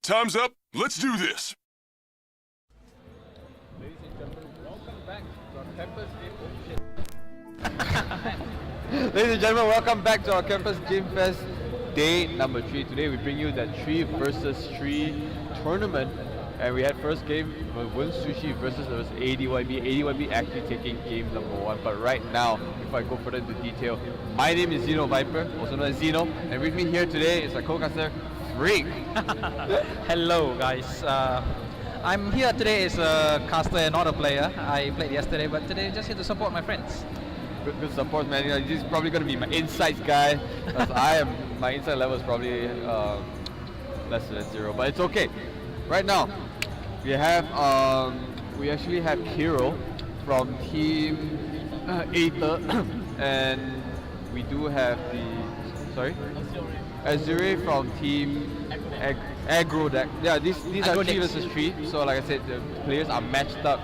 Time's up. Let's do this. Ladies and gentlemen, welcome back to our Campus Game Fest day number 3. Today we bring you that 3 versus 3 tournament, and we had first game Win Sushi versus ADYB. ADYB actually taking game number 1. But right now, before I go further into detail, my name is Xenoviper, also known as Xeno, and with me here today is our co-caster ffreakk. Hello guys, I'm here today as a caster and not a player. I played yesterday, but today just here to support my friends. Good support, man. You know, he's probably going to be my insights guy, because my insight level is probably less than 0, but it's okay. Right now, we actually have Kero from team Aether, and we do have Azure from team AggroDecks. Yeah, these are 3 versus 3. So like I said, the players are matched up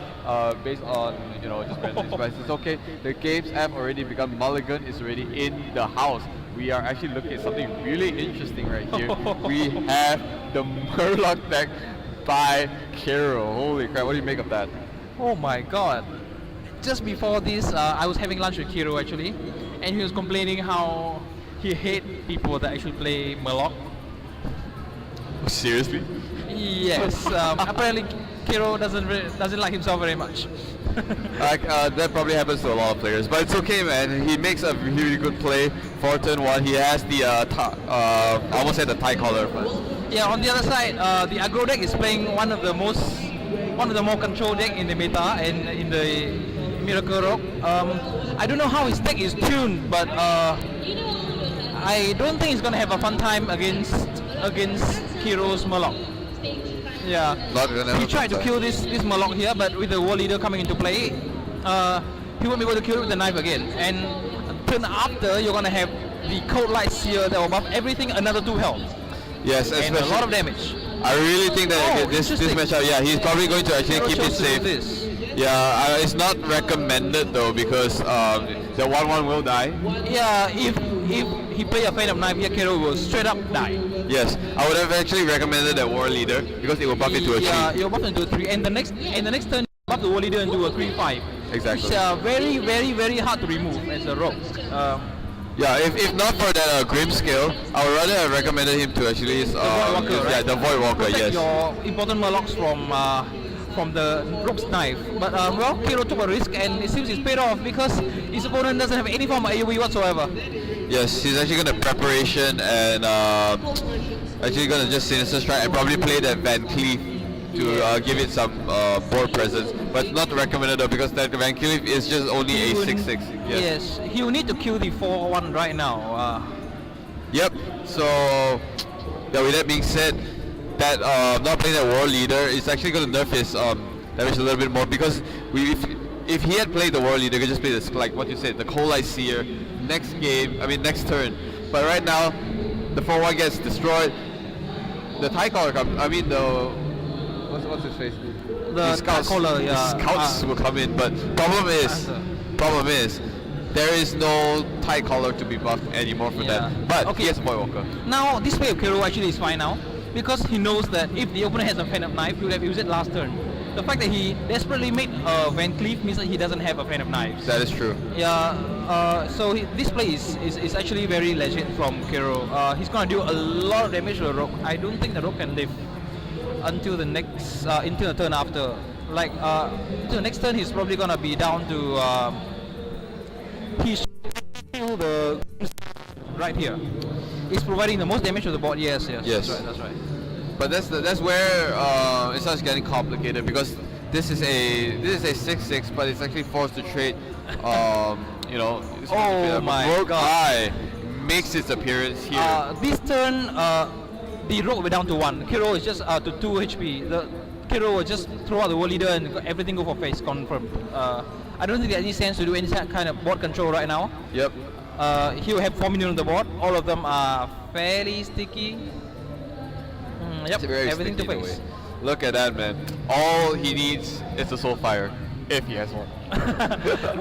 based on just randomly. But it's okay. The games have already begun. Mulligan is already in the house. We are actually looking at something really interesting right here. We have the Murloc deck by Kero. Holy crap! What do you make of that? Oh my god! Just before this, I was having lunch with Kero actually, and he was complaining how he hates people that actually play Murloc. Seriously? Yes. Apparently, Kero doesn't like himself very much. That probably happens to a lot of players, but it's okay, man. He makes a really good play for turn 1. He has the I almost said the tie collar, but yeah. On the other side, the aggro deck is playing one of the more control deck in the meta and in the Miracle Rock. I don't know how his deck is tuned, but I don't think he's gonna have a fun time against Kero's Murloc. Yeah, he tried to kill this Murloc here, but with the War Leader coming into play, he won't be able to kill it with the knife again. And turn after, you're gonna have the Cold Light Seer that will buff everything another 2 health. Yes, and a lot of damage. I really think that this matchup, yeah, he's probably going to actually keep it safe. Yeah, it's not recommended though, because the 1/1 will die. Yeah, if he play a Phantom Knife here, Kero will straight up die. Yes, I would have actually recommended that War Leader, because it will buff it to a 3. Yeah, it will buff into a 3, and the next turn buff the War Leader into a 3/5. Exactly. Which are very, very, very hard to remove as a rogue. Yeah, if not for that Grim skill, I would rather have recommended him to actually use the Void Walker, right? Yeah, the Void Walker. Protect yes. your important Murlocs from the Rogue's Knife. But well, Kero took a risk, and it seems it's paid off because his opponent doesn't have any form of AoE whatsoever. Yes, he's actually going to preparation and actually going to just Sinister Strike and probably play that Van Cleef to give it some board presence. But it's not recommended though, because that Van Cleef is just only a 6/6. Yes, he will need to kill the 4/1 right now. Yep, so yeah, with that being said, that not playing that War Leader is actually going to nerf his damage a little bit more, because if he had played the War Leader, he could just play this, like what you said, the Cold Light Seer next turn. But right now, the 4/1 gets destroyed. The tie collar comes. I mean the what's his face? The scouts will come in, but problem is there is no tie collar to be buffed anymore for that. But okay, he has a Void Walker. Now this play of Kero actually is fine now, because he knows that if the opponent has a Phantom Knife, he would have used it last turn. The fact that he desperately made Van Cleef means that he doesn't have a Phantom Knife. That is true. Yeah, so this play is actually very legit from Kero. He's gonna do a lot of damage to the Rogue. I don't think the Rogue can live until the next until the turn after. Like until the next turn, he's probably gonna be down to he should kill the right here. He's providing the most damage to the board. Yes. That's right. But that's where it starts getting complicated, because this is a 6/6, but it's actually forced to trade. Oh my Rogue god! Eye makes its appearance here. This turn, the Rogue will be down to 1. Kero is just to 2 HP. The Kero will just throw out the War Leader and everything go for face confirm. I don't think there's any sense to do any kind of board control right now. Yep. He will have 4 minions on the board. All of them are fairly sticky. Yep, everything to face. Look at that, man. All he needs is a Soulfire, if he has one.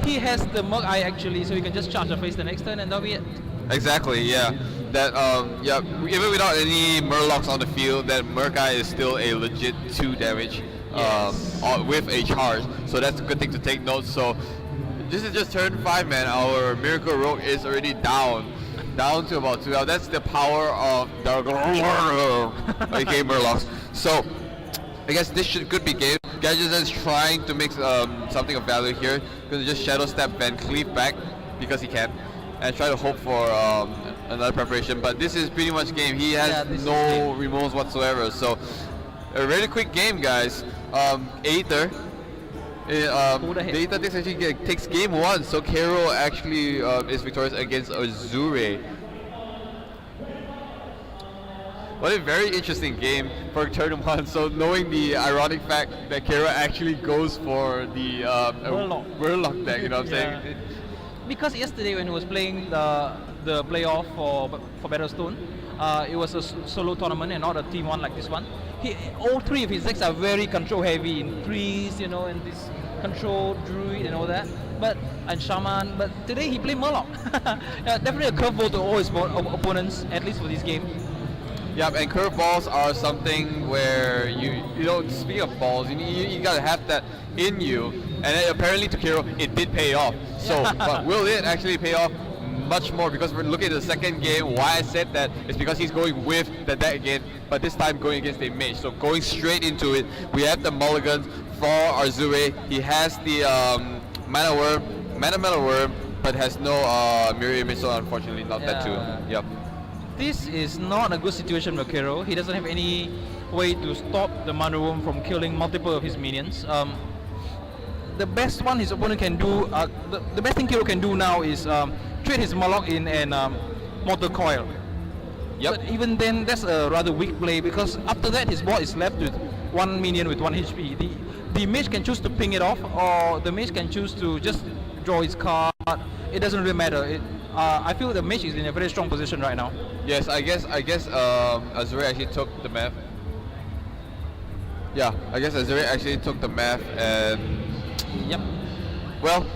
He has the Mug Eye actually, so he can just charge the face the next turn, and that'll be it. Exactly, yeah. That yeah, even without any Murlocs on the field, that Murkai is still a legit 2 damage Yes. with a charge. So that's a good thing to take note. So this is just turn 5, man. Our Miracle Rogue is already down to about 2. Now that's the power of aka Murlocs. So I guess this could be game. Gadget is trying to make something of value here. Gonna just Shadow Step Van Cleave back because he can, and try to hope for another preparation. But this is pretty much game. He has no removals whatsoever. So a really quick game, guys. Aether. The Aether takes game 1. So Kero actually is victorious against Azure. What a very interesting game for turn 1. So knowing the ironic fact that Kero actually goes for the Murloc deck, you know what I'm saying? Because yesterday when he was playing the playoff for Battlestone, it was a solo tournament and not a team one like this one. All 3 of his decks are very control heavy in trees, you know, and this control druid and all that. And shaman. But today he played Murloc. Definitely a curveball to all his opponents, at least for this game. Yeah, and curveballs are something where you know, speaking of balls, you gotta have that in you, and then apparently to Kero it did pay off. So, but will it actually pay off? Much more, because we're looking at the second game. Why I said that is because he's going with the deck again, but this time going against a mage. So going straight into it, we have the mulligans for Azure. He has the mana metal worm, but has no mirror image, so unfortunately not that too. Yep. This is not a good situation for Kero. He doesn't have any way to stop the mana worm from killing multiple of his minions. The best one his opponent can do, the best thing Kero can do now is trade his Murloc in and Mortal Coil. Yep. But even then, that's a rather weak play, because after that his board is left with 1 minion with 1 HP. The mage can choose to ping it off, or the mage can choose to just draw his card. It doesn't really matter. I feel the mage is in a very strong position right now. Yes, I guess Azure actually took the map. Yeah, I guess Azure actually took the map, and yep. Well,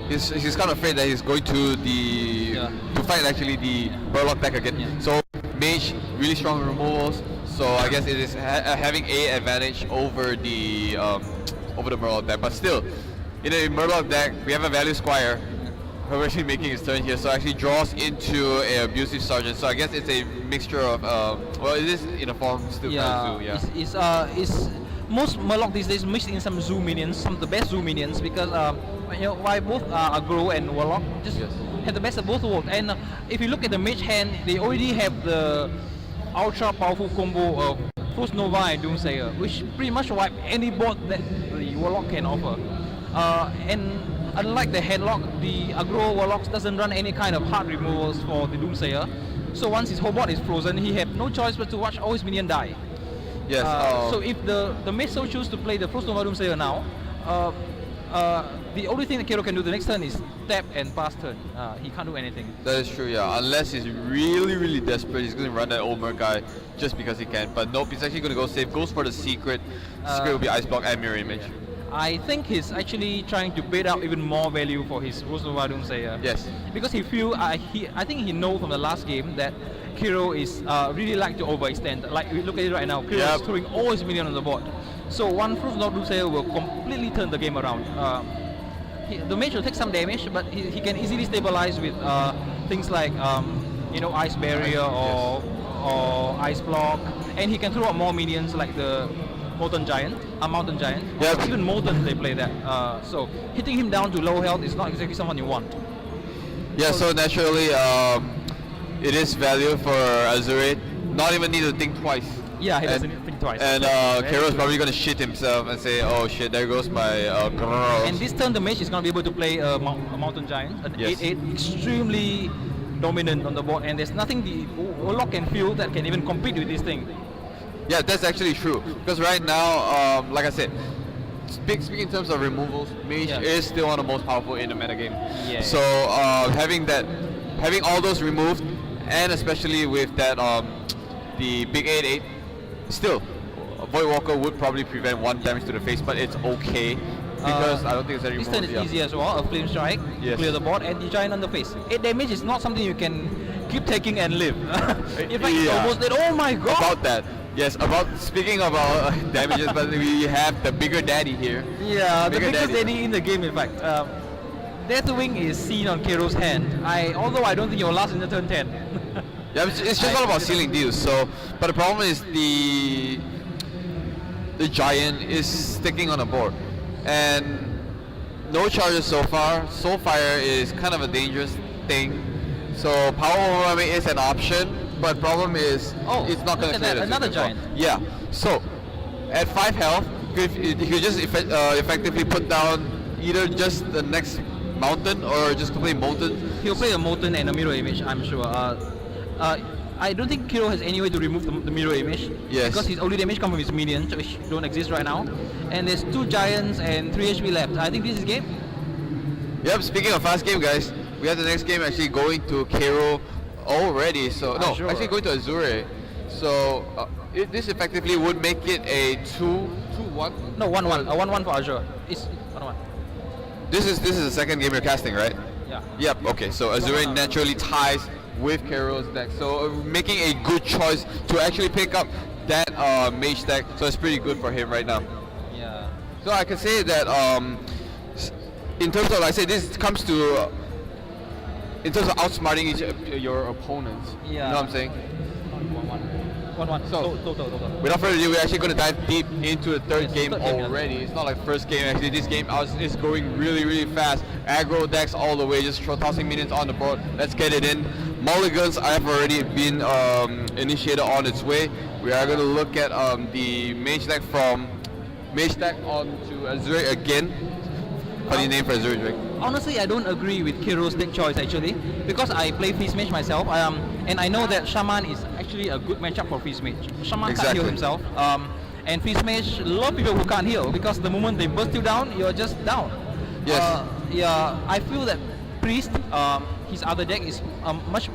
he's kind of afraid that he's going to to fight actually the Murloc deck again. Yeah. So mage, really strong removals. So I guess it is having a advantage over the Murloc deck. But still, in a Murloc deck, we have a value squire who are actually making his turn here. So actually draws into an abusive sergeant. So I guess it's a mixture of well, it is in a form still kind of zoo. It's most Murloc these days mixed in some zoo minions, some of the best zoo minions, because you know, why both Aggro and Warlock just have the best of both worlds. And if you look at the mage hand, they already have the ultra powerful combo of Frost Nova and Doomsayer, which pretty much wipe any board that the Warlock can offer. And unlike the Headlock, the Aggro Warlocks doesn't run any kind of hard removals for the Doomsayer. So once his whole board is frozen, he have no choice but to watch all his minion die. Yes. So if the mage so choose to play the Frost Nova Doomsayer now, the only thing that Kero can do the next turn is tap and pass turn. He can't do anything. That is true, yeah. Unless he's really, really desperate, he's going to run that old Merc guy just because he can. But nope, he's actually going to go safe. Goes for the secret. Secret will be Ice Block and Mirror Image. I think he's actually trying to bait out even more value for his Frost Nova Doomsayer. Yes. Because he feel, I think he knows from the last game that Kero is really like to overextend. Like, we look at it right now, Kero is throwing all his minions on the board. So one Frost Nova Doomsayer will completely turn the game around. The mage will take some damage, but he can easily stabilize with things like you know, Ice Barrier or Ice Block, and he can throw out more minions like the Mountain Giant. Yep. Even Molten, they play that. So hitting him down to low health is not exactly someone you want. Yeah, so naturally it is value for Azure. Not even need to think twice. Yeah, he doesn't need to think twice. And Kero's probably going to shit himself and say, oh shit, there goes my girl. And this turn the mage is going to be able to play a Mountain Giant, an 8/8, extremely dominant on the board, and there's nothing the Warlock can feel that can even compete with this thing. Yeah, that's actually true. Because right now, like I said, speaking in terms of removals, mage is still one of the most powerful in the metagame. Yeah. So having all those removed, and especially with that the big 8/8, still Void Walker would probably prevent 1 damage to the face, but it's okay. Because I don't think it's any This more. turn is Yeah. easy as well. A flame strike, Yes. clear the board, and the giant on the face. 8 damage is not something you can keep taking and live. In fact, it's Yeah. almost dead. Oh my god! About that. Yes, about speaking about damages, but we have the bigger daddy here. Yeah, the Bigger biggest daddy. daddy in the game, in fact. Death Wing is seen on Kero's hand. Although I don't think it will last in the turn 10. Yeah, it's just all about sealing deals. So, but the problem is the giant is sticking on the board, and no charges so far. Soulfire is kind of a dangerous thing. So power overwhelming is an option, but problem is it's not going to look at clear that, the another second giant. floor. Yeah. So at 5 health, you could just effectively put down either just the next mountain or just complete molten. He'll play a Molten and a Mirror Image, I'm sure. I don't think Kero has any way to remove the Mirror Image. Yes. Because his only damage comes from his minions, which don't exist right now. And there's 2 giants and 3 HP left. I think this is game. Yep. Speaking of fast game, guys, we have the next game actually going to Kero already. So no, Azure. actually going to Azure. So this effectively would make it a 2-1. No, 1-1. A 1-1 for Azure. It's 1-1. This is the second game you're casting, right? Yeah. Yep. Okay. So Azure naturally ties with Kero's deck. So making a good choice to actually pick up that mage deck. So it's pretty good for him right now. Yeah. So I can say that in terms of, like I say, this comes to in terms of outsmarting your opponents. Yeah. You know what I'm saying? 1-1. So- Total. Without further ado, we're actually going to dive deep into the third Yes, game third game, yeah. already. It's not like first game. Actually, this game is going really, really fast. AggroDecks all the way, just tossing minions on the board. Let's get it in. Mulligans have already been initiated on its way. We are going to look at the mage deck from mage deck on to Azure again. Funny name for Azure, Drake. Honestly, I don't agree with Kero's deck choice actually, because I play Freeze Mage myself, and I know that Shaman is actually a good matchup for Freeze Mage. Shaman can't heal Exactly. himself, and Freeze Mage, a lot of people who can't heal because the moment they burst you down, you're just down. Yes. Yeah, I feel that Priest, his other deck is much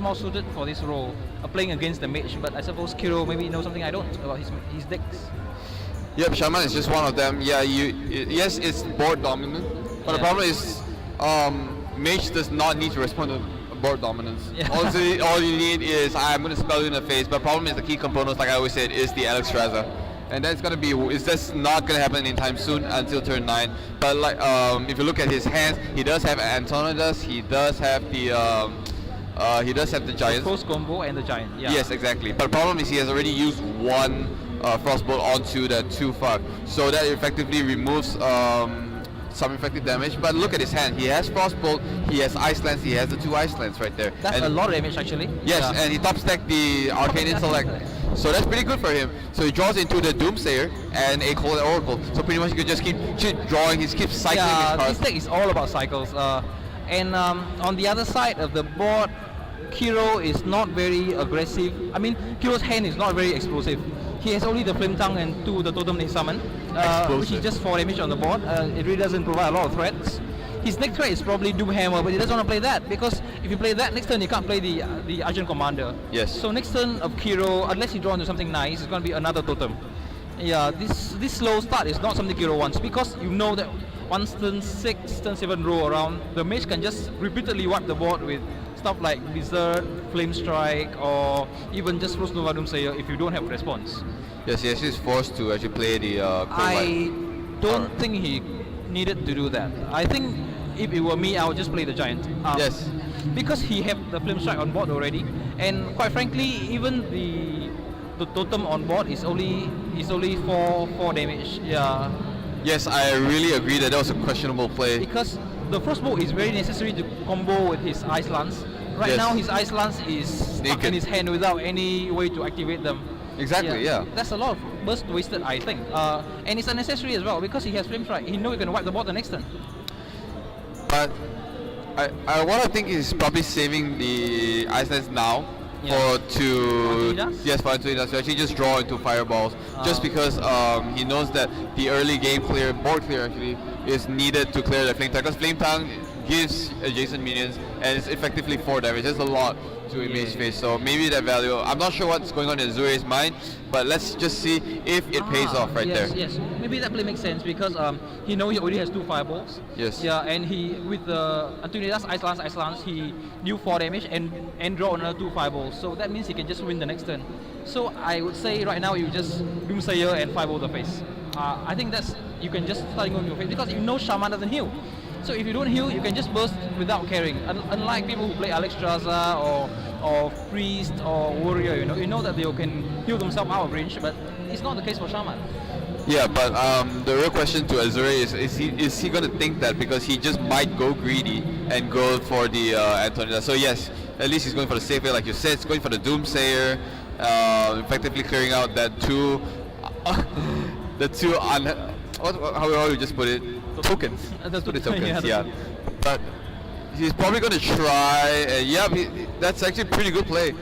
more suited for this role, playing against the Mage. But I suppose Kero maybe knows something I don't about his decks. Yep, Shaman is just one of them. Yeah, yes, it's board dominant, but the Yeah. problem is Mage does not need to respond to board dominance. Yeah. All you need is I'm going to spell you in the face, but the problem is the key components, like I always said, is the Alex Straza. And that's gonna be, it's just not gonna happen anytime soon until turn 9. But like, if you look at his hands, he does have Antonidas, he does have the Giants. Close combo and the giant. Yeah. Yes, exactly. But the problem is he has already used one Frostbolt onto the 2/5, so that effectively removes some effective damage. But look at his hand. He has Frostbolt, he has Ice Lance, he has the 2 Ice Lance right there. That's And a lot of damage actually. yes, Yeah. and he top stacked the Arcane Intellect. So that's pretty good for him. So he draws into the Doomsayer and a Cold Oracle. So pretty much he could just keep drawing, he keeps cycling his Yeah, cards. this deck is all about cycles. And on the other side of the board, Kero is not very aggressive. I mean, Kero's hand is not very explosive. He has only the Flame Tongue and 2 the Totem they summon, which is Explosive. just 4 damage on the board. It really doesn't provide a lot of threats. His next threat is probably Doomhammer, but he doesn't want to play that because if you play that next turn, you can't play the Argent Commander. Yes. So next turn of Kero, unless you draw into something nice, it's going to be another Totem. Yeah, this slow start is not something Kero wants because you know that once turn 6, turn 7 roll around, the mage can just repeatedly wipe the board with stuff like Blizzard, Flame Strike, or even just Frost Nova Doomsayer if you don't have response. Yes, yes, he's forced to actually play the Cold I White. don't Alright. think he needed to do that. I think if it were me, I would just play the Giant. Yes. Because he have the Flame Strike on board already, and quite frankly, even the Totem on board is only 4 damage. Yeah. Yes, I really agree that was a questionable play. Because the Frostbolt is very necessary to combo with his Ice Lance. Right Yes. now his Ice Lance is stuck Naked. in his hand without any way to activate them. Exactly, yeah. That's a lot of burst wasted, I think. And it's unnecessary as well because he has Flame Strike. He knows he can wipe the board the next turn. But I what I think is probably saving the Ice Lance now Yeah. Antonidas? yes, for Antonidas to actually just draw into fireballs, just because he knows that the early game clear, board clear actually, is needed to clear the Flame Tongue, because Flame Tongue gives adjacent minions and it's effectively 4 damage. That's a lot. to Image's face. So maybe that value, I'm not sure what's going on in Azure's mind, but let's just see if it pays off right yes, there. Yes, maybe that play makes sense because he knows he already has 2 fireballs. Yes. Yeah, and he with the Antonidas Ice Lance, he deal 4 damage and draw another 2 fireballs. So that means he can just win the next turn. So I would say right now you just Doomsayer and fireball the face. I think you can just start going your face because you know Shaman doesn't heal. So if you don't heal, you can just burst without caring. Unlike people who play Alexstrasza or Priest or Warrior, you know that they can heal themselves out of range, but it's not the case for Shaman. Yeah, but the real question to Azure is he going to think that because he just might go greedy and go for the Antonida. So yes, at least he's going for the safe way, like you said. He's going for the Doomsayer, effectively clearing out that two, how you just put it, tokens. That's what the tokens. Yeah. But he's probably going to try. That's actually a pretty good play.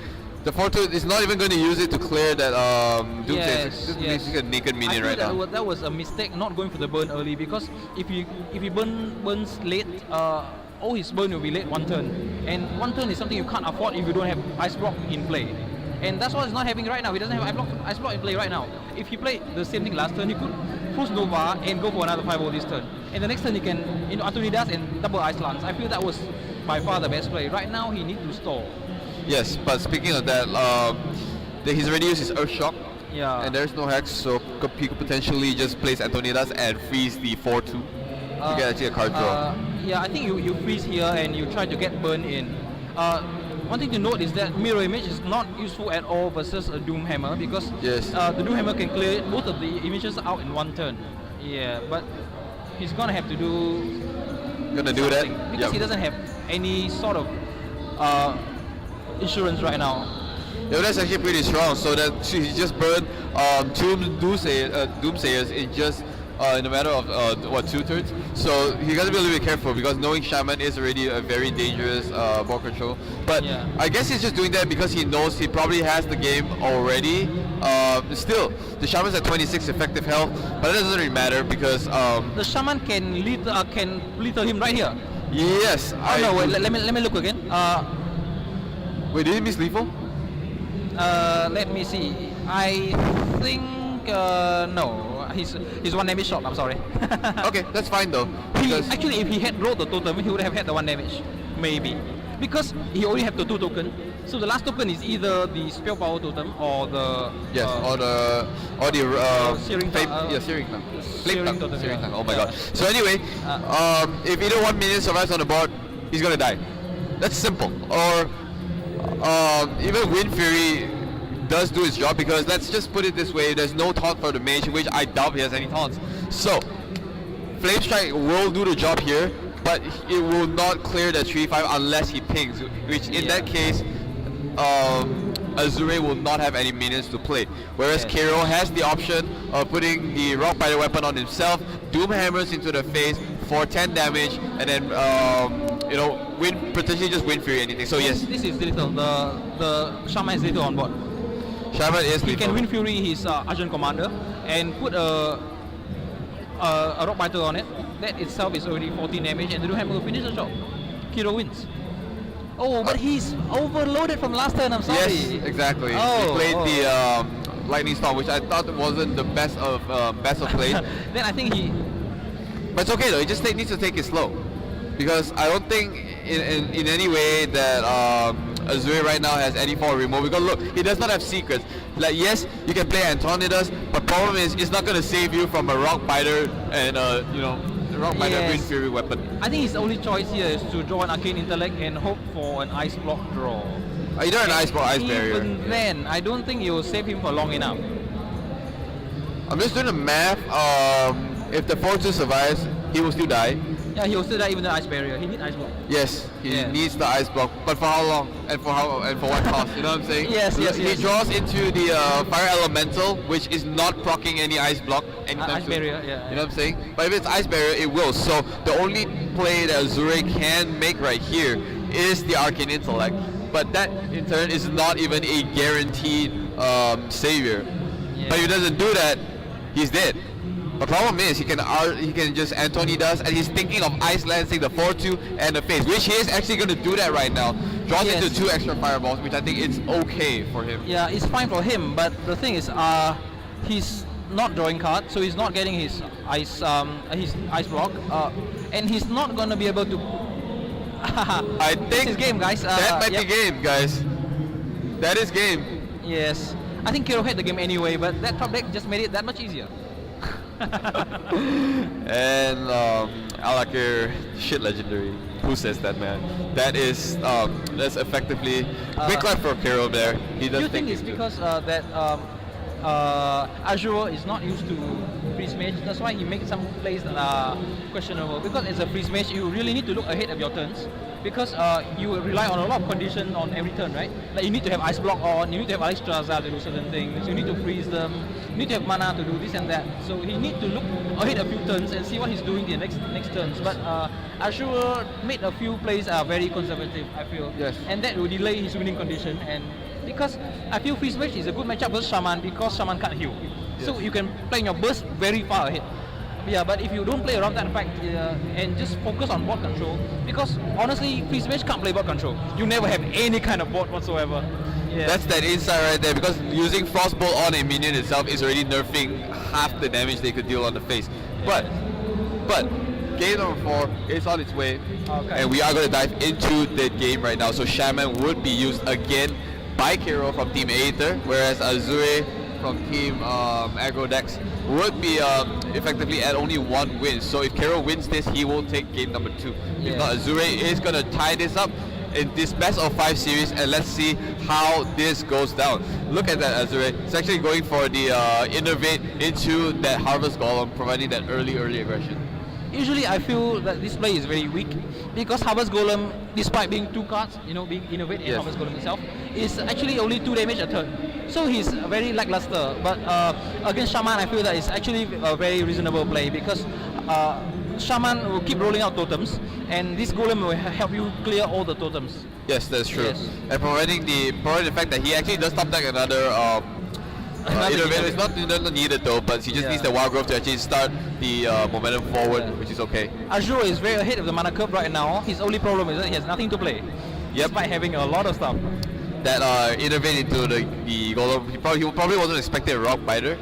The 4-2 is not even going to use it to clear that Doomsayer. Yes, It's basically a naked minion right now. That was a mistake not going for the burn early because if he burns late, all his burn will be late 1 turn, and 1 turn is something you can't afford if you don't have Ice Block in play. And that's what he's not having right now. He doesn't have Ice Block in play right now. If he played the same thing last turn, he could push Nova and go for another 5-0 this turn. And the next turn he can, Antonidas and double Ice Lance. I feel that was by far the best play. Right now he needs to stall. Yes, but speaking of that, he's already used his Earth Shock. Yeah. And there's no Hex, so he could potentially just place Antonidas and freeze the 4-2 to get actually a card draw. Yeah, I think you freeze here and you try to get burn in. One thing to note is that Mirror Image is not useful at all versus a Doom Hammer because the Doom Hammer can clear both of the images out in 1 turn. Yeah, but he's gonna have to do that because he doesn't have any sort of insurance right now. Yeah, that's actually pretty strong. So that he just burned 2 Doomsayers in just in a matter of 2 turns. So he got to be a little bit careful because knowing Shaman is already a very dangerous ball control. But I guess he's just doing that because he knows he probably has the game already. Still, the Shaman's at 26 effective health, but it doesn't really matter because the Shaman can lethal him right here. Yes. Wait, let me look again. Wait, did he miss lethal? Let me see. I think no. He's 1 damage shot. I'm sorry. Okay, that's fine though. Actually, if he had rolled the totem, he would have had the 1 damage, maybe, because he only have the 2 token. So the last token is either the spell power totem or the searing totem. Oh my god. So anyway, if either 1 minion survives on the board, he's gonna die. That's simple. Or even Wind Fury does do its job because let's just put it this way, there's no taunt for the mage, which I doubt he has any taunts. So Flame Strike will do the job here, but it will not clear the 3-5 unless he pings, which in that case Azure will not have any minions to play. Whereas Kero has the option of putting the Rock Biter weapon on himself, Doom Hammers into the face for 10 damage, and then potentially just Wind Fury anything. So yes. This is lethal. The Shaman is lethal on board. Shaman is he lethal. can Wind Fury his Argent Commander and put a Rock Biter on it. That itself is already 14 damage, and the Doom Hammer will finish the job. Kero wins. Oh, but he's overloaded from last turn. I'm sorry. Yes, exactly. He played the Lightning Storm, which I thought wasn't the best of play. Then I think he. But it's okay though. He just needs to take it slow, because I don't think in any way that Azure right now has any form of removal. Because look, he does not have secrets. Like yes, you can play Antonidas, but problem is it's not going to save you from a Rock Biter and Rock Biter Wind Fury weapon. I think his only choice here is to draw an Arcane Intellect and hope for an Ice Block draw. Either an Ice Block, Ice Barrier. Even then, I don't think it will save him for long enough. I'm just doing the math. If the 4-2 survives, he will still die. Yeah, he will still die even the Ice Barrier. He needs Ice Block. Yes, he needs the Ice Block, but for how long and for what cost? You know what I'm saying? Yes. He draws into the Fire Elemental, which is not proccing any Ice Block anytime Ice soon. Barrier, yeah. You know what I'm saying? But if it's Ice Barrier, it will. So the only play that Azure can make right here is the Arcane Intellect, but that in turn is not even a guaranteed savior. Yeah. But if he doesn't do that, he's dead. The problem is he can just Anthony does, and he's thinking of ice lancing the 4-2 and the face, which he is actually going to do that right now. Draws Yes. into 2 extra fireballs, which I think it's okay for him. Yeah, it's fine for him, but the thing is, he's not drawing cards, so he's not getting his ice block, and he's not gonna be able to. I think this is game, guys. that might yep. be game, guys. That is game. Yes, I think Kero had the game anyway, but that top deck just made it that much easier. And Alakir, shit legendary. Who says that, man? That is that's effectively quick clap for Kero there. He does Do you think it's because that Azure is not used to freeze mage? That's why he makes some plays that are questionable. Because as a freeze mage, you really need to look ahead of your turns. Because you rely on a lot of condition on every turn, right? Like you need to have ice block on, you need to have ice Traza to do certain things, you need to freeze them, you need to have mana to do this and that. So he needs to look ahead a few turns and see what he's doing the next turns. But Azure made a few plays very conservative, I feel. Yes. And that will delay his winning condition. And because I feel freeze mage is a good matchup versus Shaman because Shaman can't heal. So you can play in your burst very far ahead. Yeah, but if you don't play around that fact and just focus on board control, because honestly, freeze mage can't play board control. You never have any kind of board whatsoever. Yeah. That's that insight right there, because using Frostbolt on a minion itself is already nerfing half the damage they could deal on the face. But game number 4 is on its way, Okay. and we are going to dive into the game right now. So Shaman would be used again by Kero from Team Aether, whereas Azure from Team AggroDecks would be effectively at only 1 win. So if Kero wins this, he will take game number 2. If not, Azure is going to tie this up in this best of 5 series, and let's see how this goes down. Look at that, Azure. It's actually going for the innovate into that Harvest Golem, providing that early aggression. Usually I feel that this play is very weak because Harvest Golem, despite being 2 cards, being Innovate and Yes. Harvest Golem itself, is actually only 2 damage a turn. So he's very lackluster. But against Shaman, I feel that it's actually a very reasonable play because Shaman will keep rolling out totems, and this Golem will help you clear all the totems. Yes, that's true. Yes. And providing the fact that he actually does top deck another Innovator is not needed though, but he just needs the Wild Growth to actually start the momentum forward, which is okay. Azure is very ahead of the mana curve right now. His only problem is that he has nothing to play. Despite having a lot of stuff. That innovate into the Golem, he probably wasn't expecting a Rock Biter.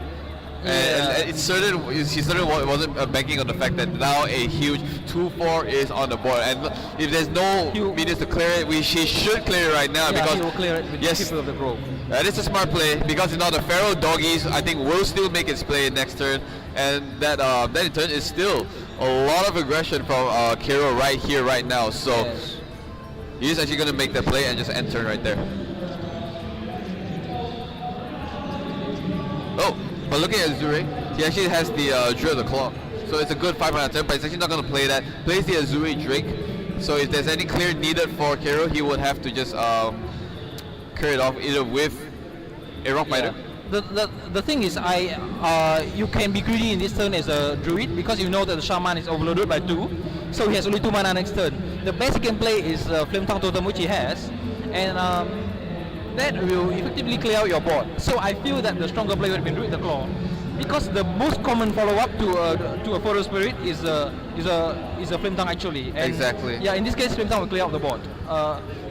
And he certainly wasn't banking on the fact that now a huge 2-4 is on the board, and if there's no minions to clear it, she should clear it right now, because he will clear it with the Keeper of the Grove. That is a smart play, because now the Pharaoh Doggies I think will still make its play next turn, and that in turn is still a lot of aggression from Kero right here right now. So he's actually going to make that play and just end turn right there. Oh, but looking at Azure, he actually has the Drill of the Claw. So it's a good 5 mana turn, but he's actually not going to play that. Plays the Azure Drink. So if there's any clear needed for Kero, he would have to just clear it off either with a Rock Biter. The thing is, you can be greedy in this turn as a Druid because you know that the Shaman is overloaded by 2. So he has only 2 mana next turn. The best he can play is Flame Tongue Totem, which he has. And that will effectively clear out your board. So I feel that the stronger play would have been Druid the Claw, because the most common follow-up to a Photo Spirit is a Flame Tongue actually. And exactly. Yeah, in this case, Flame Tongue will clear out the board.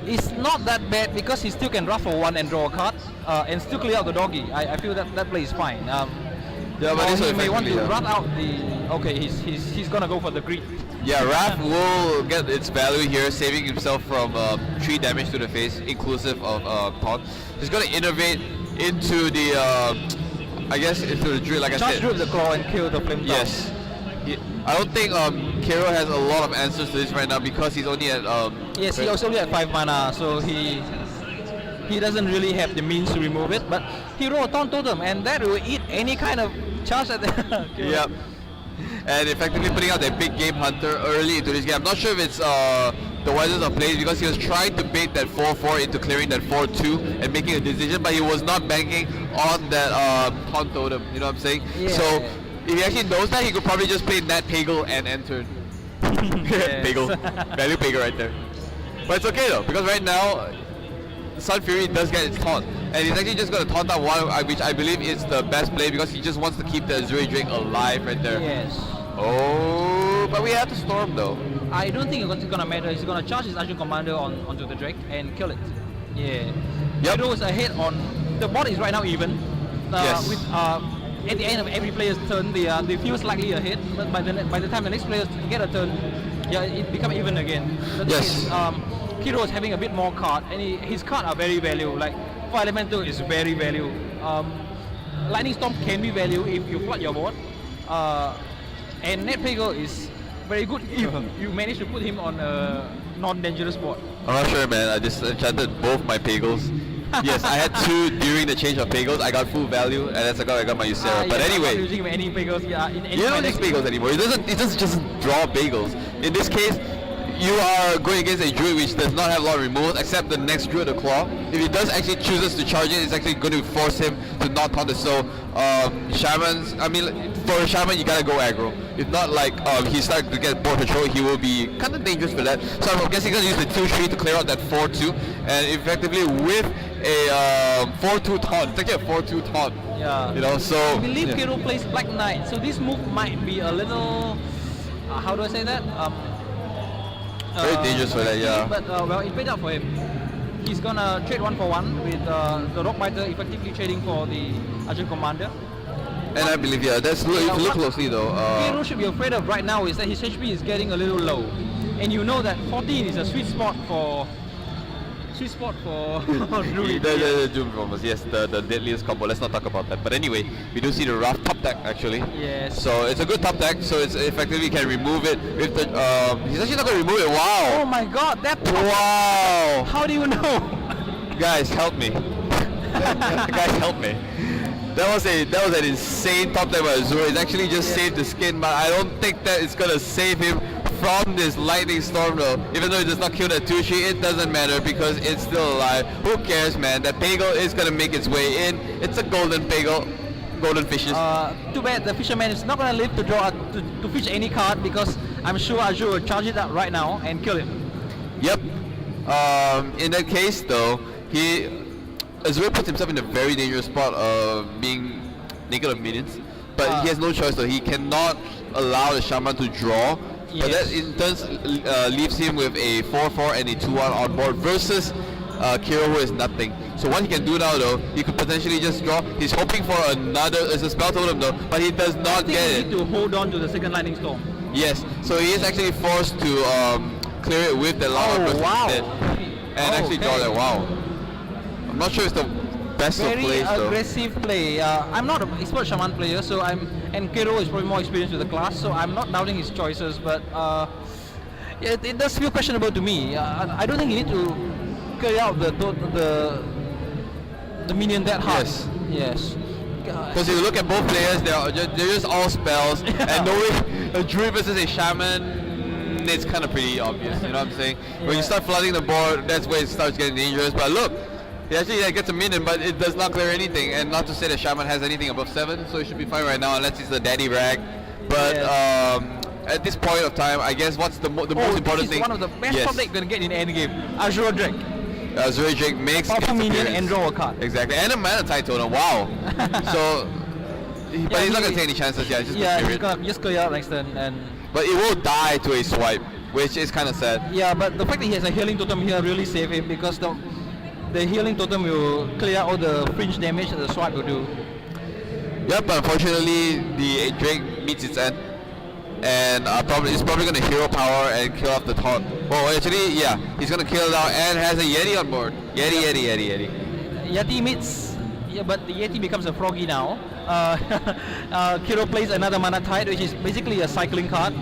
It's not that bad because he still can draft for 1 and draw a card and still clear out the doggy. I feel that play is fine. Yeah, but he may want to run out the. Okay, he's gonna go for the greed. Yeah, Raph will get its value here, saving himself from 3 damage to the face, inclusive of taunt. He's gonna innovate into the, I guess, into the drill, like I said. Just drip the claw and kill the flame. Yes. I don't think Kero has a lot of answers to this right now because he's only at. Yes, he's only at 5 mana, so he doesn't really have the means to remove it. But he rolled a taunt totem, and that will eat any kind of charge at the. Yep. And effectively putting out that big game hunter early into this game. I'm not sure if it's the wisest of plays because he was trying to bait that 4-4 into clearing that 4-2 and making a decision, but he was not banking on that taunt totem. You know what I'm saying? Yeah. So if he actually knows that, he could probably just play Nat Pagel and enter. Pagel. Value Pagel right there. But it's okay though, because right now Sun Fury does get its taunt. and he's actually just going to taunt out one, which I believe is the best play because he just wants to keep the Azure Drake alive right there. Yes. Oh, but we have to storm though. I don't think it's gonna matter. He's gonna charge his Azure Commander onto the Drake and kill it. Yeah. Yep. Kero is ahead on the board is right now even. Yes. With at the end of every player's turn, they feel slightly ahead, but by the time the next players get a turn, yeah, it becomes even again. The thing Yes. is, Kero is having a bit more card, and his card are very value. Like Fire Elemental is very value. Lightning Storm can be value if you flood your board. And Net Pagel is very good if you manage to put him on a non-dangerous board. I'm not sure, man. I just enchanted both my Pagels. Yes, I had 2 during the change of Pagels. I got full value, and that's how I got my Ysera. But I'm not anyway, using any Pagels. Yeah, in any you don't use Pagels anymore. It doesn't just draw Pagels. In this case, you are going against a druid which does not have a lot of removals except the next druid, the claw. If he does actually chooses to charge it, it's actually going to force him to not taunt it. So shamans, I mean, for a shaman you gotta go aggro. If not, like he starts to get board control, he will be kind of dangerous for that. So I'm guessing he's gonna use the 2-3 to clear out that 4-2, and effectively with a 4-2 taunt, it's actually a 4-2 taunt. Yeah. You know, so I believe yeah. Kero plays Black Knight, so this move might be a little. How do I say that? Very dangerous for that, yeah. But well, it paid out for him. He's gonna trade 1-for-1 with the Rockbiter effectively trading for the Azure Commander. And I believe, yeah, that's if you look closely though. Kero should be afraid of right now is that his HP is getting a little low, and you know that 14 is a sweet spot for Druid. The Doom Bombers, yes, the deadliest combo. Let's not talk about that. But anyway, we do see the rough top deck actually. Yes. So it's a good top deck. So it's effectively can remove it with the. He's actually not gonna remove it. Wow. Oh my God, that. Wow. How do you know? Guys, help me. Guys, help me. That was an insane top deck by Azure. It's actually just saved the skin, but I don't think that it's gonna save him from this lightning storm though. Even though it does not kill that 2-3, it doesn't matter because it's still alive. Who cares, man? That Pagel is gonna make its way in. It's a golden Pagel, golden fishes. Too bad the Fisherman is not gonna live to draw to fish any card because I'm sure Azure will charge it up right now and kill him. Yep. In that case though, Azure puts himself in a very dangerous spot of being naked of minions. But he has no choice though. He cannot allow the Shaman to draw. Yes. But that in turn leaves him with a 4-4 and a 2-1 on board versus Kero, who is nothing. So what he can do now though, he could potentially just draw. He's hoping for another, it's a spell totem though, but he does not get I it. think he need to hold on to the second Lightning Storm. Yes, so he is actually forced to clear it with the lava burst instead. And actually draw that. Wow. I'm not sure it's the best of plays though. Very aggressive play. I'm not an expert Shaman player, so and Kero is probably more experienced with the class, so I'm not doubting his choices, but it does feel questionable to me. I don't think you need to carry out the minion that hard. Yes. Because if you look at both players, they're just all spells, and knowing a druid versus a shaman, it's kind of pretty obvious. You know what I'm saying? When you start flooding the board, that's where it starts getting dangerous. But look. He actually gets a minion, but it does not clear anything. And not to say that Shaman has anything above 7, so it should be fine right now, unless it's the daddy rag. But at this point of time, I guess what's the most important thing? One of the best top deck you're gonna get in any game. Azure Drake. Azure Drake makes powerful minion and draw a card. Exactly, and a mana tide totem. Wow. So, but he's not gonna take any chances. Yeah, he's gonna just clear out next turn and. But it will die to a swipe, which is kind of sad. Yeah, but the fact that he has a healing totem here really save him because the healing totem will clear all the fringe damage that the swipe will do. Yep, unfortunately the Drake meets its end. And it's probably going to hero power and kill off the taunt. Well, actually, yeah, he's going to kill it out and has a Yeti on board. Yeti. Yeti meets, yeah, but the Yeti becomes a froggy now. Kero plays another Mana Tide, which is basically a cycling card,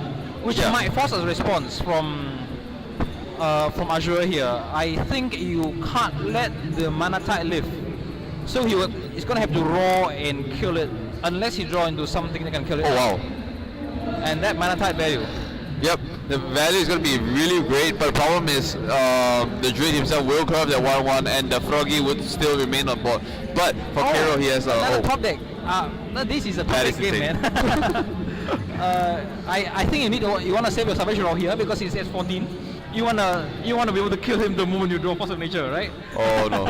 which might force a response from Azure here. I think you can't let the Mana Tide live. So he's gonna have to roar and kill it unless he draw into something that can kill it. Oh wow. And that Mana Tide value. Yep, the value is gonna be really great, but the problem is the Druid himself will curve that 1-1 and the Froggy would still remain on board. But for Kero he has another top deck. This is a top deck game, man. I think you want to save your Salvation Roll here because it's at 14. wanna be able to kill him the moment you draw Force of Nature, right? Oh no.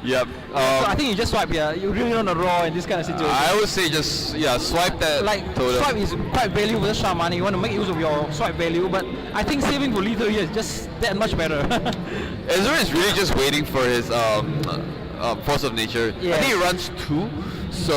Yep. So I think you just swipe here. You really want to raw in this kind of situation. I would say just swipe that Like totem. swipe is quite value with the shaman. You want to make use of your swipe value, but I think saving for lethal here is just that much better. Azure is really just waiting for his Force of Nature. I Yes. think he runs 2, so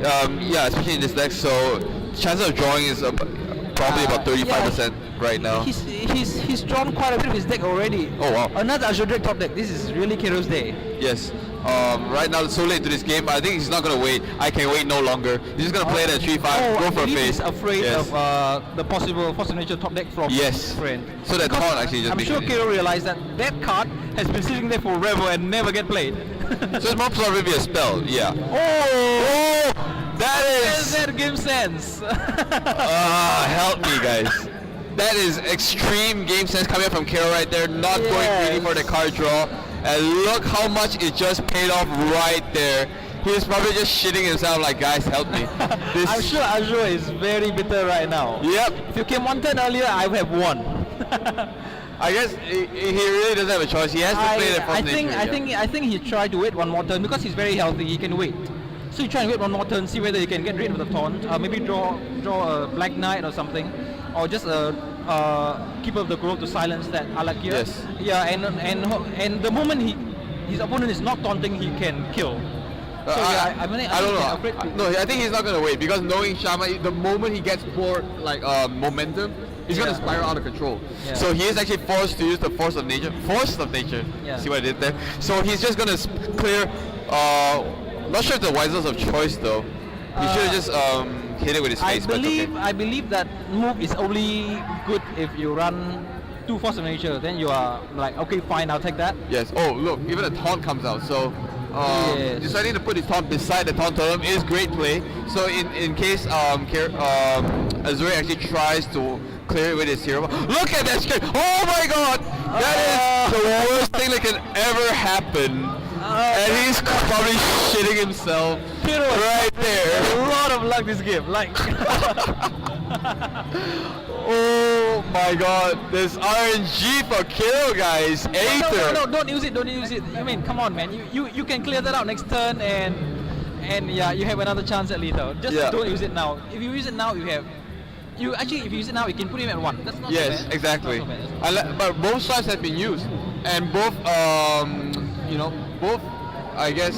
especially in this deck. So chance of drawing is probably about 35% right now. He's drawn quite a bit of his deck already. Oh, wow. Another Azure deck top deck. This is really Kero's day. Yes. Right now it's so late into this game, but I think he's not gonna wait. I can wait no longer. He's just gonna play it at 3-5, go I for a believe face. he's afraid Yes. of the possible Force of Nature top deck from Yes. his friend. So that Because taunt actually just I'm makes sure it- Kero realized that card has been sitting there forever and never get played. So it's more probably be a spell. Yeah. Oh, that There's is. that game sense. Help me, guys. That is extreme game sense coming up from Kero right there. Not going really for the card draw. And look how much it just paid off right there. He's probably just shitting himself like, guys, help me. This. I'm sure Azure is very bitter right now. Yep. If you came one turn earlier, I would have won. I guess he really doesn't have a choice. He has to play the Force Nature. I think he tried to wait one more turn because he's very healthy. He can wait. So you try and wait one more turn, see whether you can get rid of the taunt. Maybe draw a Black Knight or something, or just Keeper of the Grove to silence that Alakia. Yes. Yeah, and the moment his opponent is not taunting, he can kill. So I don't know. afraid to- No, I think he's not gonna wait because knowing Shaman, the moment he gets more momentum, he's gonna spiral out of control. Yeah. So he is actually forced to use the Force of Nature. Force of Nature. Yeah. See what I did there? So he's just gonna clear. Not sure if the wisest of choice though. He should have just hit it with his face. But it's okay. I believe that move is only good if you run 2 Force of Nature. Then you are like, okay, fine, I'll take that. Yes. Oh, look, even a taunt comes out. So Yes. deciding to put his taunt beside the taunt totem is great play. So in case Azure actually tries to clear it with his hero, look at that screen! Oh my God, that is the worst thing that can ever happen. And he's probably shitting himself Kero right there. a lot of luck this game. Like, Oh my God, there's RNG for Kero, guys. Aether. no, don't use it. I mean, come on, man. You can clear that out next turn, and yeah, you have another chance at lethal. Just Yeah. don't use it now. If you use it now, if you use it now, you can put him at 1. That's not so Yes, bad. exactly. Not so bad. But both sides have been used, and both, I guess,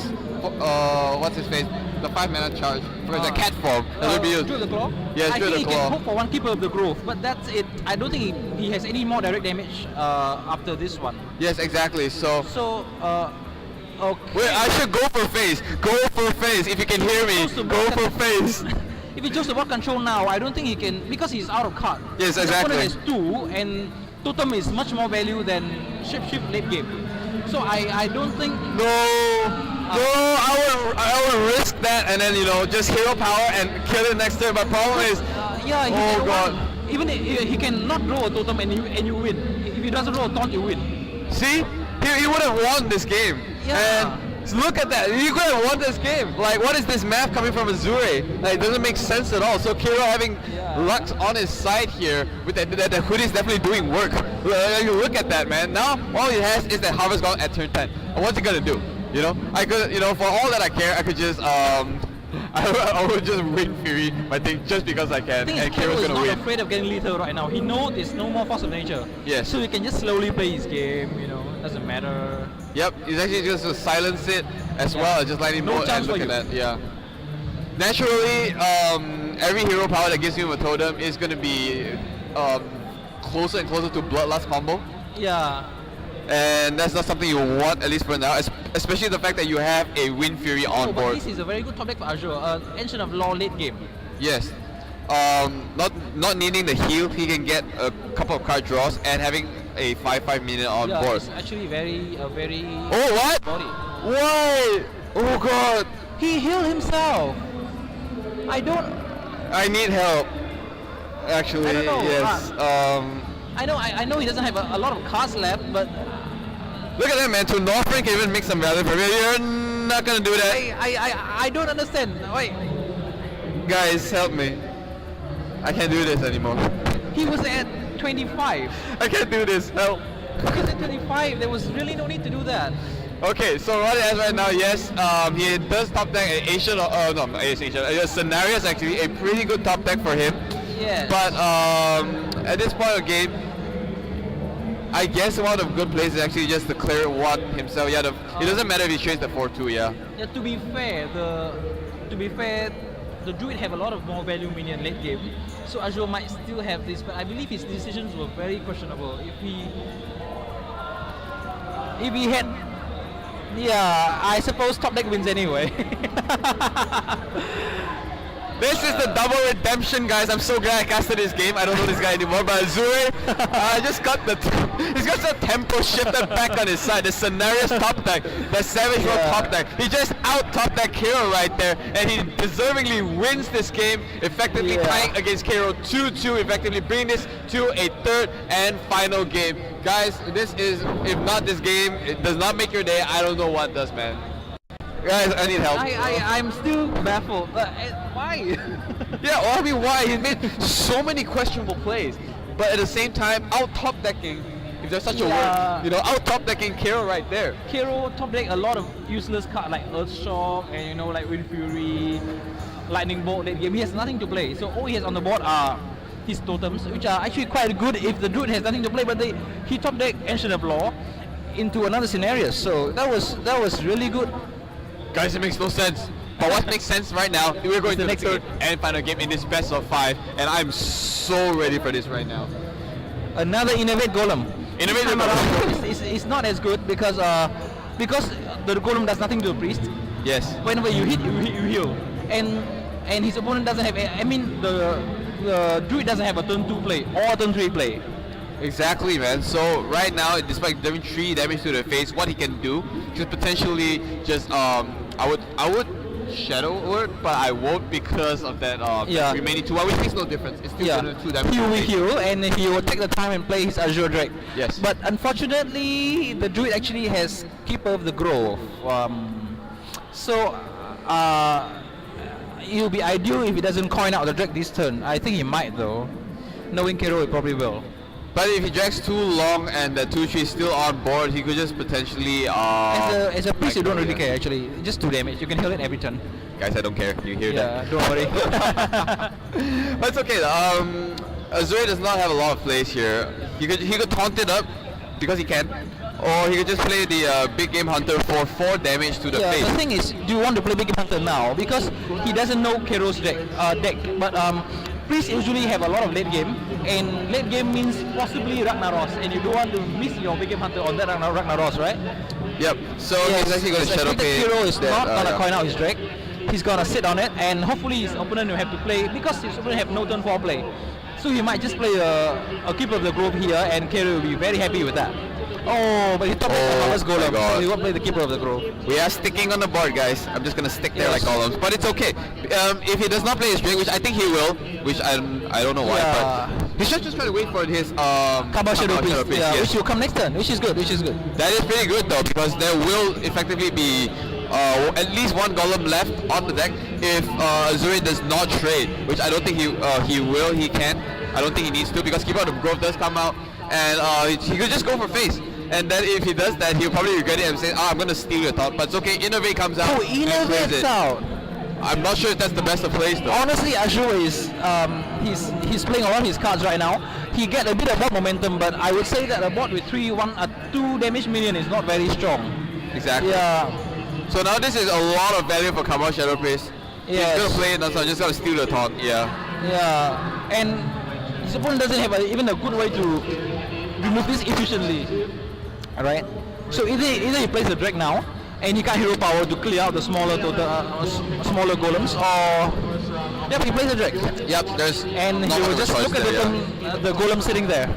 what's his face? The 5-mana charge for the cat form that will be used. Through the claw? Yes, I through think the he claw. can hope for 1 Keeper of the Grove, but that's it. I don't think he has any more direct damage after this one. Yes, exactly. So, So, okay. wait, I should go for face. Go for face. If you can hear me, Supposed to go block for it. face. If he chose the bot control now, I don't think he can, because he's out of card. Yes, His exactly. opponent has 2, and Totem is much more value than Shift late game. So I don't think. No, I would risk that and then just hero power and kill it next turn. My problem is, Yeah, he Oh, can God. Even he can not draw a Totem and you win. If he doesn't draw a taunt, you win. see, he would have won this game. Yeah. And look at that, he could have won this game. Like, what is this math coming from Azure? Like, it doesn't make sense at all. So Kero having Lux on his side here with the hoodie is definitely doing work. Look at that, man. Now all he has is that Harvest Gone at turn 10. And what's he gonna do? I could, for all that I care, I could just I would just win Fury my thing just because I can, The thing and is, Kero Kero's is gonna not win. afraid of getting lethal right now. He knows there's no more Force of Nature. Yes. So he can just slowly play his game. Doesn't matter. Yep, he's actually just to silence it as Yeah. well, just letting No more chance and for look at you. that. Yeah. Naturally, every hero power that gives you a totem is gonna be closer and closer to Bloodlust combo. Yeah. And that's not something you want, at least for now, especially the fact that you have a Wind Fury on But board. this is a very good top deck for Azure. Ancient of Law late game. Yes. Not needing the heal, he can get a couple of card draws and having a 5/5 minion on Yeah, board. it's actually very Oh, what? body. Why? Oh God. He healed himself. I need help. Actually, I don't know, yes. I know he doesn't have a lot of cards left, but Look at that, man. To Northern can even make some value for me. You're not gonna do that. I don't understand. Wait, Guys, help me. I can't do this anymore. he was at 25. I can't do this. Help. Because at 25, there was really no need to do that. Okay, so what he has right now, yes, he does top deck Asian, no, not Asian. Scenario is actually a pretty good top deck for him. Yes. But at this point of the game, I guess one of the good plays is actually just to clear one himself. Yeah, it doesn't matter if he trades the 4-2. Yeah. Yeah. To be fair, the Druid have a lot of more value minion late game, so Azure might still have this. But I believe his decisions were very questionable. If he had, yeah, I suppose top deck wins anyway. This is the double redemption, guys. I'm so glad I casted this game. I don't know this guy anymore, but Azure just got he's got the tempo shifted back on his side. The Scenarios top deck, the Savage World top deck. He just out top deck Kero right there, and he deservingly wins this game, effectively tying against Kero 2-2, effectively bringing this to a third and final game. Guys, this is, if not this game, it does not make your day. I don't know what does, man. Guys, I need help. I'm still baffled. Why? Yeah, well, I mean, why? He's made so many questionable plays, but at the same time, out top decking, if there's such a word, out top decking Kero right there. Kero top deck a lot of useless cards like Earthshock and like Wind Fury, Lightning Bolt late game. He has nothing to play, so all he has on the board are his totems, which are actually quite good if the Druid has nothing to play. But he top deck Ancient of Law into another scenario, so that was really good. Guys, it makes no sense. But what makes sense right now, we're going to the third and final game in this best of 5, and I'm so ready for this right now. Another Innovate Golem. Innovate Golem is not as good because the Golem does nothing to the priest. Yes. Whenever you hit, you heal. And his opponent doesn't have, the Druid doesn't have a turn 2 play or turn 3 play. Exactly, man. So right now, despite doing 3 damage to the face, what he can do is potentially just I would Shadow Word, but I won't because of that remaining 2, which makes no difference. It's still gonna 2 damage. He will heal and he will take the time and play his Azure Drake. Yes. But unfortunately, the Druid actually has Keeper of the Grove. It will be ideal if he doesn't coin out the Drake this turn. I think he might though. Knowing Kero, he probably will. But if he drags too long and the 2-3 is still on board, he could just potentially as a priest, you don't really care actually. Just 2 damage. You can heal it every turn. Guys, I don't care. You hear that? Yeah, don't worry. But it's okay. Azure does not have a lot of plays here. He could taunt it up because he can, or he could just play the Big Game Hunter for 4 damage to the face. The thing is, do you want to play Big Game Hunter now? Because he doesn't know Kero's deck. But priests usually have a lot of late game, and late game means possibly Ragnaros, and you don't want to miss your Big Game Hunter on that Ragnaros, right? Yep. So he's actually going to Shadow Pay. Kero is not going to coin out his Drake. He's going to sit on it, and hopefully his opponent will have to play, because his opponent have no turn 4 play. So he might just play a Keeper of the Grove here, and Kero will be very happy with that. Oh, but he top decked the Harvest Golem, so he won't play the Keeper of the Grove. We are sticking on the board, guys. I'm just gonna stick there like columns, but it's okay. If he does not play his Drake, which I think he will, which I don't know why, but he should just try to wait for his Cabal Shadow Priest, yes. which will come next turn, which is good. That is pretty good though, because there will effectively be at least 1 Golem left on the deck if Azure does not trade, which I don't think he will. He can. I don't think he needs to, because Keeper of the Grove does come out, and he could just go for face. And then if he does that, he'll probably regret it and say, I'm going to steal your thought. But it's okay, Innovate comes out. Oh, Innovate's out. I'm not sure if that's the best of plays though. Honestly, Azure is, he's playing a lot of his cards right now. He get a bit of board momentum, but I would say that a board with 2 damage minion is not very strong. Exactly. Yeah. So now this is a lot of value for Cabal Shadow Priest. Yes. He's going to play it now, so I'm just going to steal the taunt. Yeah. Yeah. And his opponent doesn't have even a good way to remove this efficiently. Alright, so either he plays the Drake now, and he can't hero power to clear out the smaller smaller golems, or he plays the Drake. Yep, and he will just look at the golem sitting there.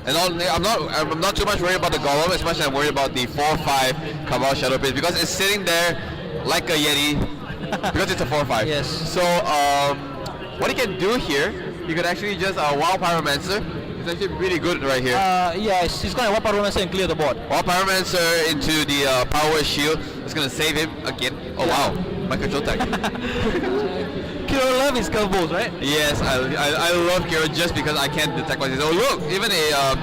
And I'm not too much worried about the golem as much as I'm worried about the 4/5 Cabal Shadow Priest, because it's sitting there like a Yeti because it's a 4/5. Yes. So what he can do here, he could actually just Wild Pyromancer. It's actually really good right here. Yes, he's going to Wild Pyromancer and clear the board. Wild Pyromancer into the Power Shield. It's going to save him again. Oh wow. my control tag. Kero love his curveballs, right? Yes, I love Kero just because I can't detect what he's. Oh look, even a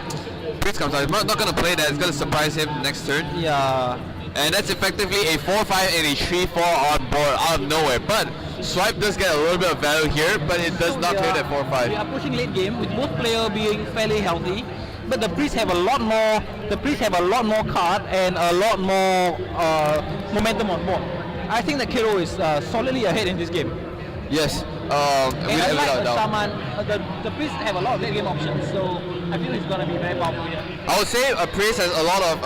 Priest comes out. He's not gonna play that. It's gonna surprise him next turn. Yeah. And that's effectively a 4-5 and a 3-4 on board out of nowhere. But Swipe does get a little bit of value here, but it does not clear that 4-5. We are pushing late game with both players being fairly healthy, but the Priests have a lot more. The Priests have a lot more card and a lot more momentum on board. I think that Kero is solidly ahead in this game. Yes. And without unlike a doubt. Shaman, the Priests have a lot of late game options, so I feel it's gonna be very powerful here. I would say a Priest has a lot of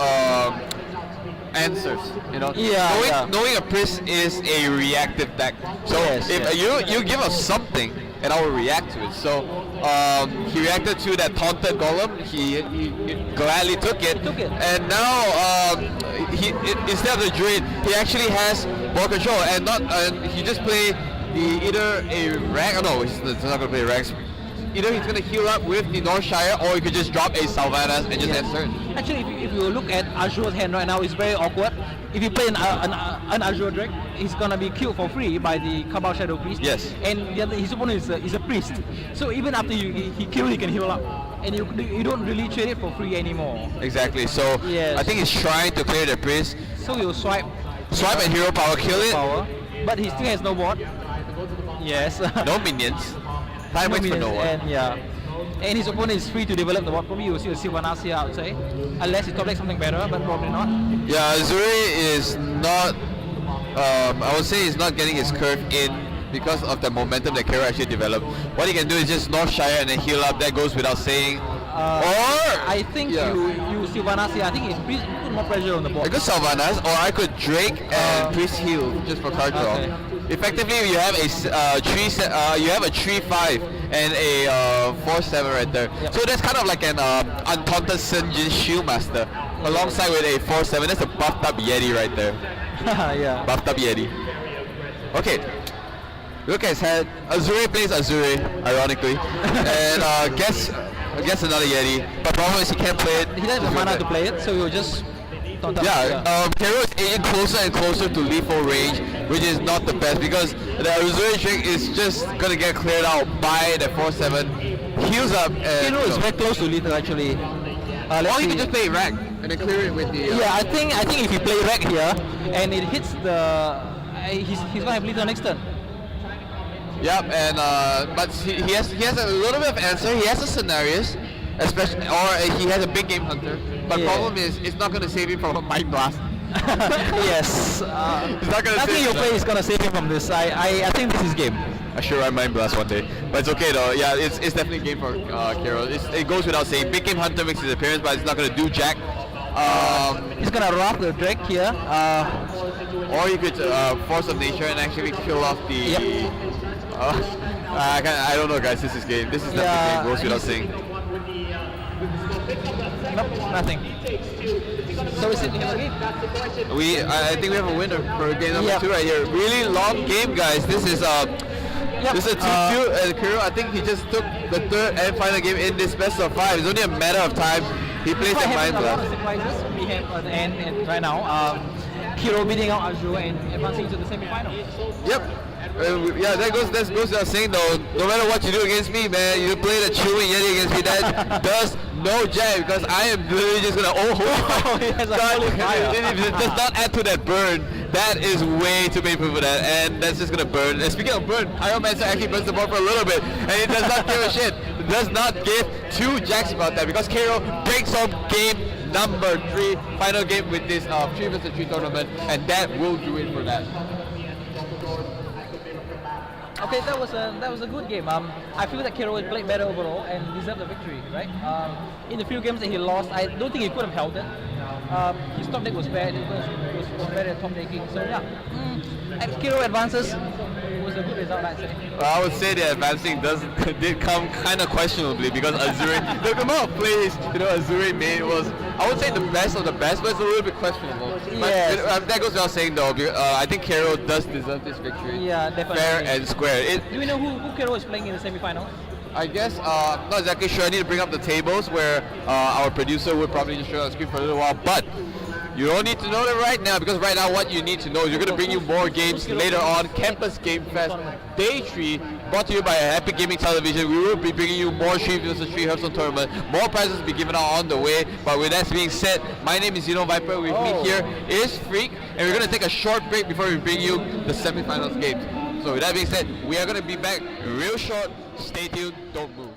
answers, you know. Yeah, knowing a Priest is a reactive deck. So Yes, if yes. you give us something, and I will react to it. So he reacted to that taunted golem. He gladly took it. He took it. And now instead of the druid, he actually has ball control, and he just play either a rag. Oh no, he's not gonna play rags. Either he's gonna heal up with the Northshire, or he could just drop a Sylvanas and just end turn. Actually, if you look at Azure's hand right now, it's very awkward. If you play an Azure Drake, he's gonna be killed for free by the Cabal Shadow Priest. Yes. And his opponent is a priest. So even after he kills, he can heal up, and you don't really trade it for free anymore. Exactly. So Yes. I think he's trying to clear the Priest. So he'll swipe Swipe and hero power, kill it. power, but he still has no board. Yes. No minions. Time waits for no one. And yeah. And his opponent is free to develop the board. Probably you'll see a Sylvanas here, I would say. Unless he top decks something better, but probably not. Yeah, Azure is not. I would say he's not getting his curve in because of the momentum that Kero actually developed. What he can do is just Northshire and then heal up. That goes without saying. I think you Sylvanas here. I think it's put more pressure on the I board. could Sylvanas, or I could Drake and Priest heal just for card draw. Okay. Effectively, you have a 3-5 and a 4-7 right there. Yep. So that's kind of like an untaunted Sinjin Shieldmaster alongside with a 4-7. That's a buffed up Yeti right there. Yeah. Buffed up Yeti. Okay. Look at his head. Azure plays Azure, ironically, and gets another Yeti. But problem is he can't play it. He doesn't have mana to play it, so he'll just taunt up. Kero is aging closer and closer to lethal range, which is not the best because the Azure trick is just gonna get cleared out by the 4-7. Heals up and Kero is very close to lethal actually. or Let's he see. can just play rag and then clear it with the. Yeah, I think if you play Rag here and it hits the, he's gonna have lethal next turn. Yep, and but he has a little bit of answer. He has a scenarios, especially, or he has a big game hunter. But Yeah. problem is, it's not gonna save him from a mind blast. Yes. It's not gonna Nothing save you him. play is gonna save him from this. I think this is game. I sure I mind blast one day, but it's okay though. Yeah, it's definitely a game for Kero. It goes without saying. Big game hunter makes his appearance, but it's not gonna do jack. He's gonna rock the Drake here. Or you could force of nature and actually kill off the. Yep. I don't know, guys. This is game. This is definitely game. Goes without saying. Nope, nothing. So is it the game? I think we have a winner for game number Yep. 2 right here. Really long game, guys. This is this is a 2-2, and Kero, I think he just took the third and final game in this best of 5. It's only a matter of time. He plays the mind a lot blast. of surprises we have at the end and right now. Kero beating out Azure and advancing to the semi-final. Yep. Yeah, that goes without saying though. No matter what you do against me, man, you play the chewing Yeti against me. That does no jack because I am literally just gonna He has a holy fire. If it does not add to that burn, that is way too painful for that, and that's just gonna burn. And speaking of burn, Pyromancer actually burns the board for a little bit, and it does not give a shit. It does not give two jacks about that because Kero breaks home game number 3, final game with this 3 vs 3 tournament, and that will do it for that. Okay, that was a good game. I feel that Kero played better overall and deserved the victory, right? In the few games that he lost, I don't think he could have held it. His top deck was bad. It was better at top decking. So yeah, and Kero advances. It was a good result, I'd say. Well, I would say the advancing did come kind of questionably because Azure, the amount of plays Azure made was, I would say, the best of the best, but it's a little bit questionable. Yes. But that goes without saying though. I think Kero does deserve this victory. Yeah, definitely. Fair and square. Do we know who Kero is playing in the semi-finals? I guess, not exactly sure. I need to bring up the tables where our producer would probably just show on the screen for a little while. But You don't need to know that right now, because right now what you need to know is we're going to bring you more games later on. Campus Game Fest Day 3, brought to you by Epic Gaming Television. We will be bringing you more 3 vs 3 Hearthstone tournament. More prizes will be given out on the way. But with that being said, my name is Xenoviper. With me here is Freak, and we're going to take a short break before we bring you the semifinals games. So with that being said, we are going to be back real short. Stay tuned, don't move.